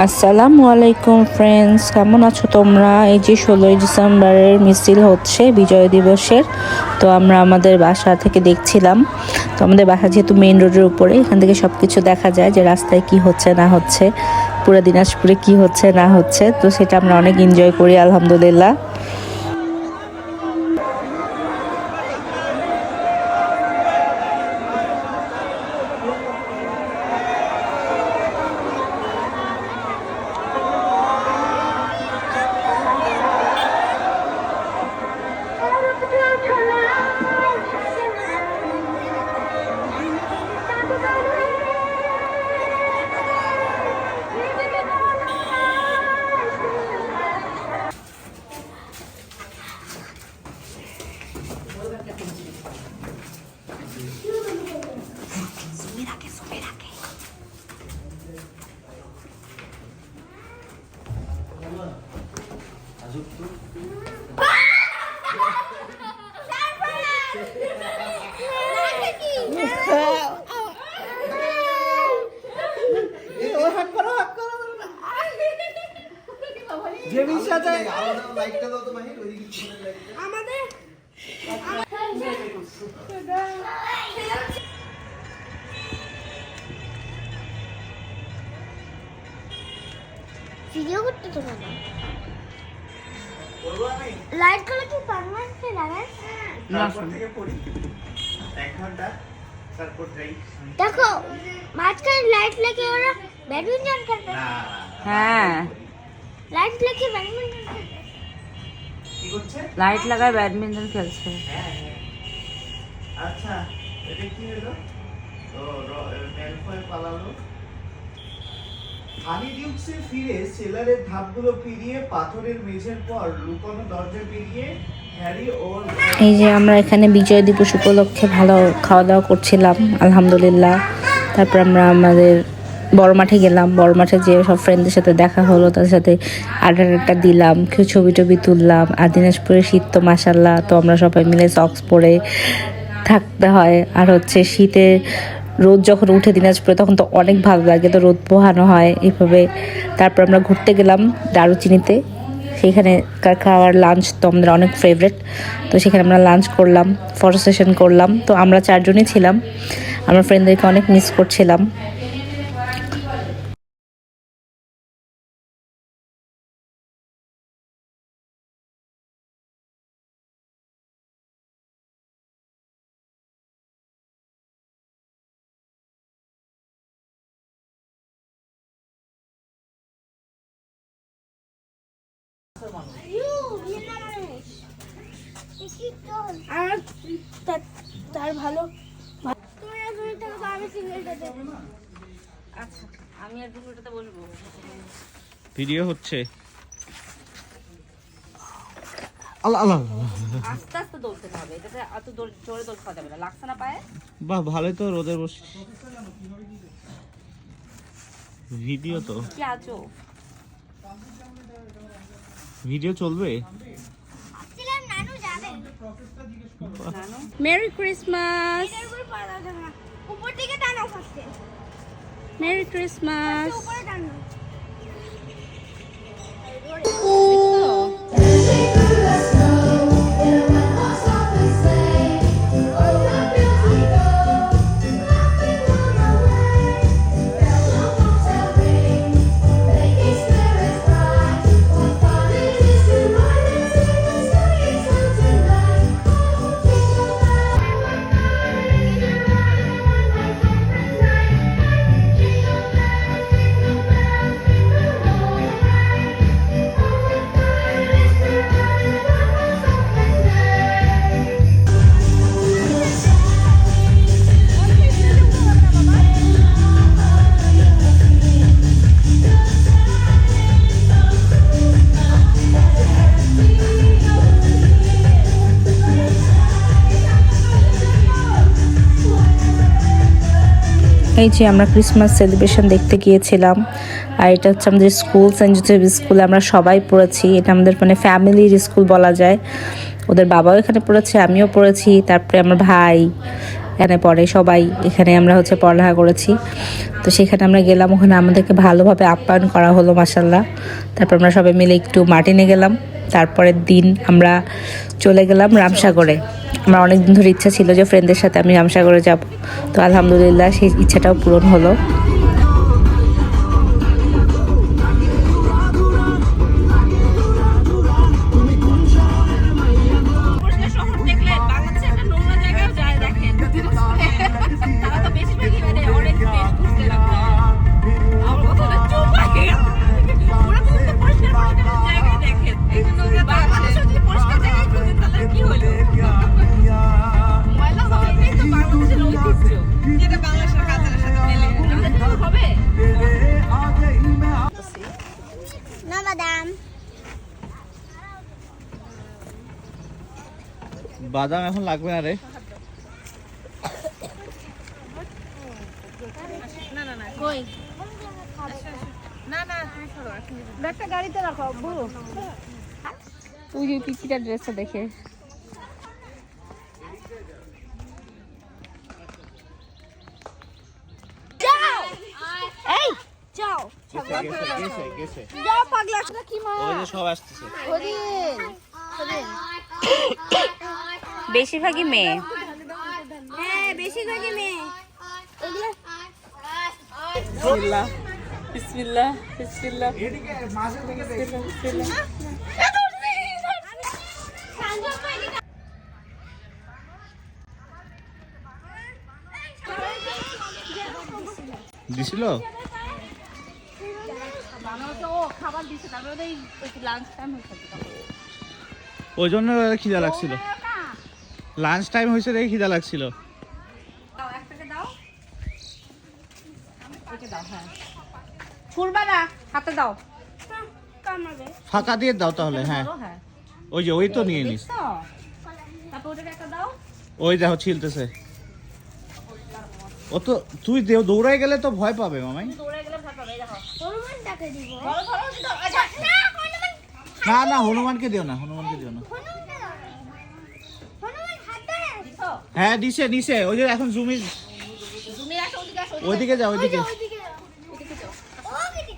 আসসালামু আলাইকুম ফ্রেন্ডস, কেমন আছো তোমরা? এই যে 16ই ডিসেম্বরের মিছিল হচ্ছে বিজয় দিবসের। তো আমরা আমাদের বাসা থেকে দেখছিলাম। তো আমাদের বাসা যেহেতু মেইন রোডের উপরে, এখান থেকে সব কিছু দেখা যায় যে রাস্তায় কি হচ্ছে না হচ্ছে, পুরো দিনাজপুরে কি হচ্ছে না হচ্ছে। তো সেটা আমরা অনেক এনজয় করি আলহামদুলিল্লাহ। ভিডিও করতে তো বাবা লাইট গুলো কি পার্মানেন্টলি লাগায় না? থেকে পড়ি 1 ঘন্টা তারপর যাই। দেখো মাঝখানে লাইট লাগিয়ে ওরা ব্যাডমিন্টন খেলবে। হ্যাঁ, লাইট লাগিয়ে ব্যাডমিন্টন খেলবে। কি করছে? লাইট লাগায় ব্যাডমিন্টন খেলছে। আচ্ছা, এটা কি হলো? তো ম্যালফয় পালালো। হানি ডিউকসে ফিরে সেলারের ধাপগুলো পেরিয়ে পাথরের মেঝের পর লুকানো দরজা পেরিয়ে হ্যারি ও এই যে আমরা এখানে বিজয় দিবস উপলক্ষে ভালো খাওয়া দাওয়া করছিলাম আলহামদুলিল্লাহ। তারপর আমরা আমাদের বড় মাঠে গেলাম। বড় মাঠে যেয়ে সব ফ্রেন্ডদের সাথে দেখা হলো, তাদের সাথে আড্ডা দিলাম, কিছু ছবি টবি তুললাম। আর দিনাজপুরে শীত তো মাসাল্লাহ, তো আমরা সবাই মিলে সক্স পরে থাকতে হয়। আর হচ্ছে শীতে রোদ যখন উঠে দিনাজপুরে তখন তো অনেক ভালো লাগে, তো রোদ পোহানো হয় এইভাবে। তারপর আমরা ঘুরতে গেলাম দারুচিনিতে, সেখানে খাওয়ার লাঞ্চ তো আমাদের অনেক ফেভারেট। তো সেখানে আমরা লাঞ্চ করলাম, ফটো সেশন করলাম। তো আমরা 4 জনই ছিলাম, আমরা ফ্রেন্ডদেরকে অনেক মিস করছিলাম। তার ভালো আমি সিঙ্গেলটাতে। আচ্ছা, আমি আর দুটোতে বলবো। ভিডিও হচ্ছে। আল্লাহ আল্লাহ, আস্তে আস্তে দৌড়তে হবে, এটাতে এত জোরে দৌড় খাওয়া যাবে না, লাগছে না পায়ে? বাহ, ভালোই তো রোদে বসে ভিডিও। তো কি আছো, ভিডিও চলবে। নানু যাবে। মেরি ক্রিসমাস, উপর দিকে টানো ফার্স্টে। Merry Christmas. উপরে টানো। এই যে আমরা ক্রিসমাস সেলিব্রেশন দেখতে গিয়েছিলাম। আর এটা হচ্ছে আমাদের স্কুল, সেন্ট জোসেফ স্কুলে আমরা সবাই পড়েছি। এটা আমাদের মানে ফ্যামিলির স্কুল বলা যায়। ওদের বাবাও এখানে পড়েছে, আমিও পড়েছি, তারপরে আমার ভাই, এখানে পড়ে সবাই, এখানে আমরা হচ্ছে পড়ালেখা করেছি। তো সেখানে আমরা গেলাম, ওখানে আমাদেরকে ভালোভাবে আপ্যায়ন করা হলো মাশাআল্লাহ। তারপর আমরা সবাই মিলে একটু মার্টিনে গেলাম। তারপরের দিন আমরা চলে গেলাম রামসাগরে। আমার অনেক দিন ধরে ইচ্ছা ছিল যে ফ্রেন্ডদের সাথে আমি রামসাগরে যাব, তো আলহামদুলিল্লাহ সেই ইচ্ছাটাও পূরণ হলো। না ম্যাডাম, বাদাম এখন লাগবে না রে। কই ওই যে পিচিটার ড্রেসটা দেখে এই যাও গেছে যাও পাগলা কি মা ওই যে সব আসতেছে। বেশিরভাগই মেয়ে। হ্যাঁ বেশিরভাগই মেয়ে। বিসমিল্লাহ বিসমিল্লাহ বিসমিল্লাহ। এদিকে মাঝে থেকে দিছিল। ওই জন্য খিদা লাগছিল, লাঞ্চ টাইম হয়েছে দেখে খিদা লাগছিল। ফুলবা না, হাতে দাও। ফাঁকা দিয়ে দাও তাহলে। হ্যাঁ ওই যে ওই তো নিয়ে নিস। তারপর ওটাকে একটা দাও। ওই দেখো ছিলতেছে। ও তো তুই দৌড়াই গেলে তো ভয় পাবে মামাই। দৌড়ে গেলে ভয় পাবে, এই দেখো। হনুমানটাকে দিব। ধরো ধরো ধরো, এই না দেখো। হনুমান, না না হনুমানকে দিও না, হনুমানকে দিও না। হনুমান হাত ধরে। দিছো? হ্যাঁ দিছে নিছে। ওই যে এখন জুমি তুমি আসো, ওদিকে আসো, ওদিকে। ওইদিকে যাও, ওইদিকে। ওইদিকে যাও। ওইদিকে।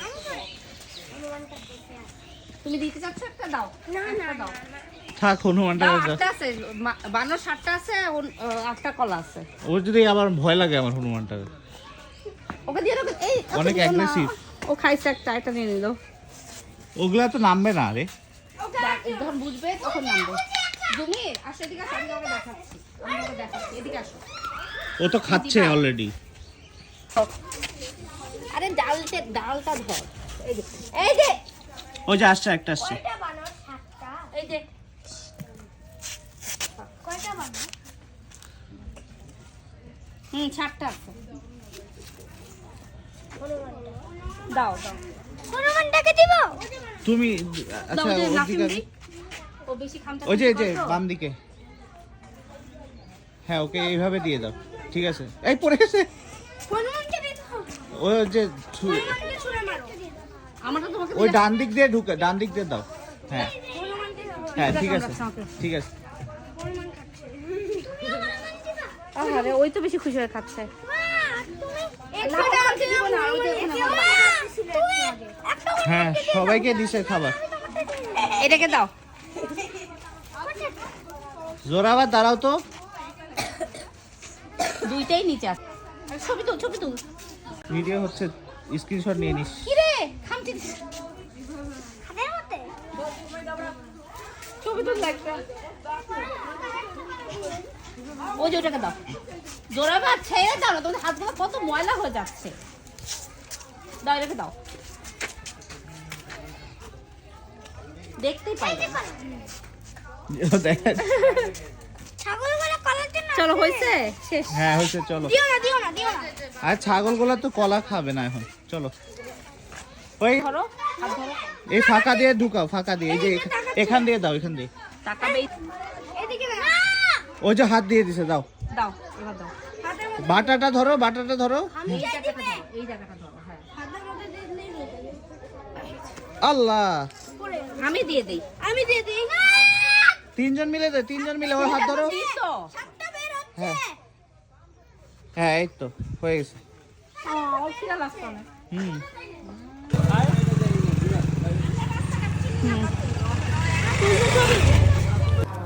আমি ধরে। হনুমানটা দেখে আস। তুমি দিতে চাচ্ছ একটা দাও। না না একটা দাও। থাক হনুমানটা দাও, দাও। 8টা আছে, বানর 7টা আছে, 8টা কলা আছে। ও যদি আবার ভয় লাগে আমার হনুমানটা। ওকে দিয়ে দাও। এই ওকে অনেক দিও না। aggressive। ও খাইছে একটা, এটা নিয়ে নিল। ওগুলা তো নামবে না রে। যখন বুঝবে তখন নামবে। জুমির আসো, এদিকে আসো, আমি ওকে দেখাচ্ছি। আমি ওকে দেখাচ্ছি, এদিকে আসো। ও তো খাচ্ছে অলরেডি। আরে ডালটা ধর। এই যে, এই যে, ওই যে আসছে, একটা আসছে। কয়টা বানর? 7টা। এই যে। কয়টা বানর? 7টা আছে। হনুমানটা। দাও দাও হনুমানটাকে দিব। তুমি দাও, আচ্ছা যে ওদিকে নাসিম দি। ও বেশি খামটা। ওই যে এই যে বাম দিকে। হ্যাঁ ওকে এইভাবে দিয়ে দাও। ঠিক আছে। এই পড়ে গেছে। হনুমানকে দিতে। ওই যে হনুমানকে ছুঁড়ে মারো। আমারটা তোমাকে ওই ডান দিক দিয়ে ঢুকে, ডান দিক দিয়ে দাও। হ্যাঁ হনুমানকে দাও। হ্যাঁ ঠিক আমরা আছে খাওয়াকে। ঠিক আছে। হনুমান খাচ্ছে। তুমি হনুমান দিবা। আরে ওই তো বেশি খুশি হয়ে খাচ্ছে। একটা দিব না, ওই যে ওখানে একটা হ্যাঁ সবাইকে দিছে খাবার। এটাকে দাও। জোরাবার দাঁড়াও তো। দুইটাই নিচে আছে। ছবি তুল, ছবি তুল। ভিডিও হচ্ছে, স্ক্রিনশট নিয়ে নিস। কি রে খামটি হাতের মধ্যে। ছবি তুল একটা। ওই যে ওটাকে দাও। জোরাবা ছেড়ে দাও না, তোমাদের হাতগুলো কত ময়লা হয়ে যাচ্ছে। দাও, এটাকে দাও। দেখতেই পাই না। দেখা ছাগলগুলো কলার জন্য। চলো হয়েছে, শেষ। হ্যাঁ হয়েছে চলো। দিও না, দিও না, দিও না। আর ছাগলগুলা তো কলা খাবে না এখন। চলো ওই ধরো, হাত ধরো। এই ফাঁকা দিয়ে ঢুকাও, ফাঁকা দিয়ে। এই যে এখান দিয়ে দাও, এখান দিয়ে। তাকাবে। এদিকে না। ওই যে হাত দিয়ে দিছে, দাও। দাও, এবার দাও। হাতের মধ্যে। বাটাটা ধরো, বাটাটা ধরো। আমি এই দিবে। জায়গাটা ধরো, এই জায়গাটা ধরো। হ্যাঁ, হাতের মধ্যে দিলেই হয়ে যাবে। আল্লাহ পড়ে। আমি দিয়ে দেই। আমি দিয়ে দিই। তিনজন মিলে দে, তিনজন মিলে ওর হাত ধরো। দিই তো। সাতটা বের হ্যাঁ হ্যাঁ এই তো হয়ে গেছে হুম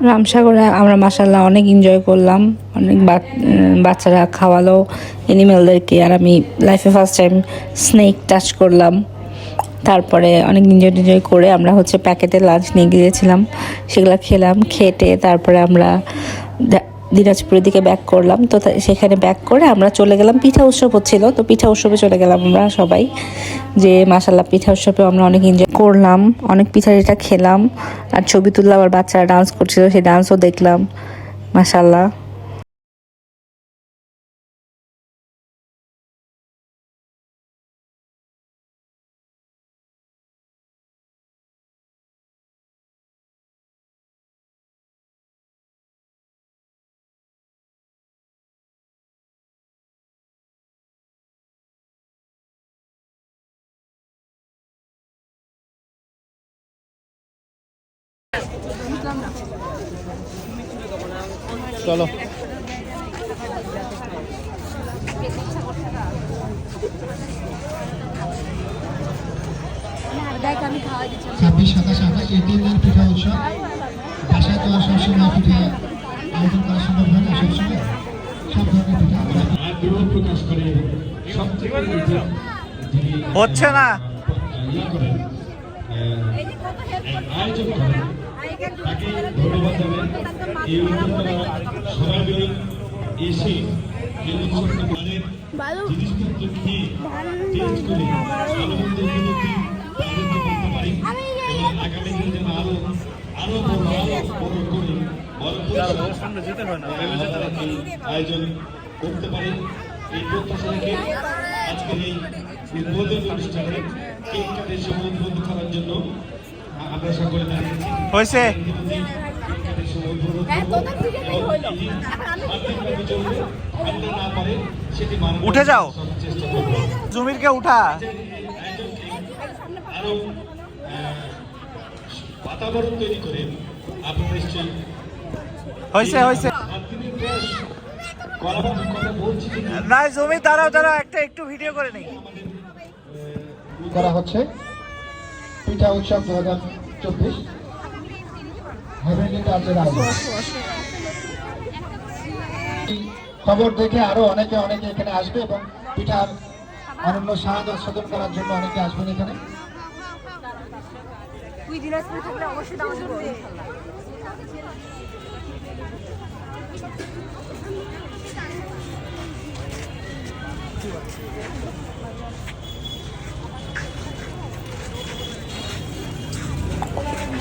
রামসাগরে আমরা মাসাল্লাহ অনেক এনজয় করলাম, অনেক বাচ্চারা খাওয়ালো এনিম্যালদেরকে, আর আমি লাইফে ফার্স্ট টাইম স্নেক টাচ করলাম। তারপরে অনেক এনজয় করে আমরা প্যাকেটে লাঞ্চ নিয়ে গিয়েছিলাম, সেগুলো খেলাম। খেটে তারপরে আমরা দিনাজপুরের দিকে ব্যাক করলাম। তো সেখানে ব্যাক করে আমরা চলে গেলাম, পিঠা উৎসব হচ্ছিল, তো পিঠা উৎসবে চলে গেলাম আমরা সবাই। যে মাশাল্লাহ পিঠা উৎসবে আমরা অনেক এনজয় করলাম, অনেক পিঠা টিঠা খেলাম, আর ছবি তুললাম। আর বাচ্চারা ডান্স করছিল, সেই ডান্সও দেখলাম মাশাল্লাহ। চলো ছাব্বিশ সাতাশ আঠাশ এই 3 দিন পিঠা উৎসব। বাসায় তো আর সবসময় পিঠা আয়োজন করা সম্ভব হয় না, সবসময় সব ধরনের পিঠা আগ্রহ প্রকাশ করে সবথেকে হচ্ছে না আয়োজন করে তাকে ধন্যবাদ জানাই। এই উদ্যোক্তারা সবাই মিলে এসে এই উৎসবটাকে জিনিসপত্র খেয়ে টেস্ট করে আনন্দের অনুভূতি তাদেরকে বলতে পারি, এবং আগামী দিনে যেন আরো বড় করে বড় এই আয়োজন করতে পারি, এই প্রত্যাশা রেখে আজকের এই উদ্বোধন অনুষ্ঠানে কেক কাটের সময় উদ্বোধন করার জন্য আমরা সকলে দাঁড়িয়েছি। হয়েছে উঠে যাও, জমিরকে উঠা। আরো বাতাবরণ তৈরি করে আপনারা নিশ্চয়ই হয়েছে না জমি দাঁড়াও একটা একটু ভিডিও করে নেই। করা হচ্ছে পিঠা উৎসব 2024 হেভেনলি টাচের আয়োজন। খবর দেখে আরো অনেকে এখানে আসবে এবং পিঠার অনন্য স্বাদ আস্বাদন করার জন্য অনেকে আসবেন এখানে।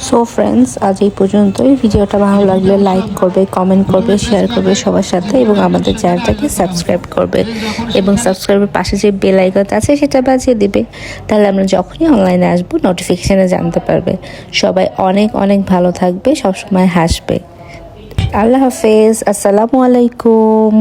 সো ফ্রেন্ডস, আজ এই পর্যন্তই। ভিডিওটা ভালো লাগলে লাইক করবে, কমেন্ট করবে, শেয়ার করবে সবার সাথে, এবং আমাদের চ্যানেলটাকে সাবস্ক্রাইব করবে, এবং সাবস্ক্রাইবের পাশে যে বেল আইকন আছে সেটা বাজিয়ে দিবে, তাহলে আমরা যখনই অনলাইনে আসবো নোটিফিকেশানে জানতে পারবে। সবাই অনেক ভালো থাকবে, সবসময় হাসবে। আল্লাহ হাফেজ, আসসালামু আলাইকুম।